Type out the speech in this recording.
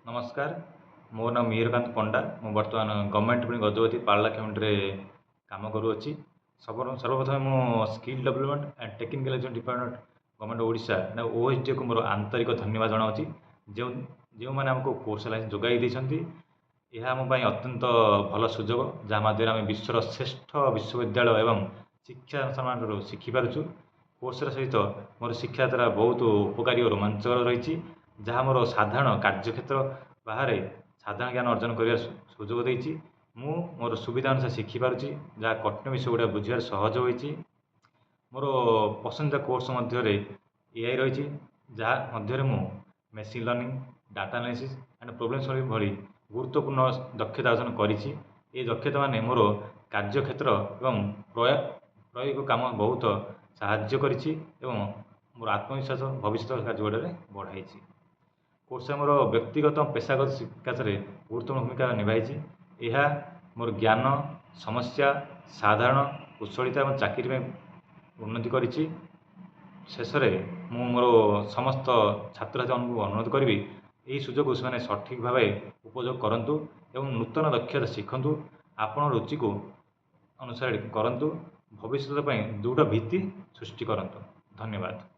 नमस्कार मो नाम मिहिरकांत पंडा मु बर्तमान गवर्नमेंट पुणी गजपति पारला कम्युनिटी काम करुच्ची सर्वप्रथम मो skill development and technical education department government Odisha OSD को मोर आंतरिक धन्यवाद जनावि जो जो मैंने आमको कोर्स लाइसेंस जोगाई देइछन्ति यह आम अत्यंत भल सुजोग जहाँ माध्यम आम विश्वर श्रेष्ठ विश्वविद्यालय एवं शिक्षा अनुष्ठान शिखिपारु कोर्स सहित मोर शिक्षा द्वारा बहुत उपकारी और रोमांचकर रही जहाँ मोर साधारण कार्यक्षेत्र बाहर साधारण ज्ञान अर्जन कर सुजोग देती मोर सुविधा अनुसार शिखिपारुँ जहाँ कठिन विषय गुड़ा बुझार सहज होती मोर पसंदीदा कोर्स मध्य एआई रही जहाँ मध्य machine learning data analysis and problem solving भली गुरुत्वपूर्ण दक्षता अर्जन करी दक्षता मान मोर कार्यक्षेत्र एवं प्रयोग काम बहुत साहाय्य करिछि एवं मोर आत्मविश्वास भविष्य कार्य बढ़ाई कोर्स मोर व्यक्तिगत पेशागत विकास में गुरुत्वपूर्ण भूमिका निभाई यह मोर ज्ञान समस्या साधारण कुशलता और चाकरी में उन्नति करिछि शेष में मोर समस्त छात्र छात्री अनुरोध करी यही सुजोग से सठिक भाव उपयोग करूँ एवं नूतन दक्षता शिखु आपण रुचि को अनुसार करूँ भविष्य दृढ़ भित्ति सृष्टि करूँ। धन्यवाद।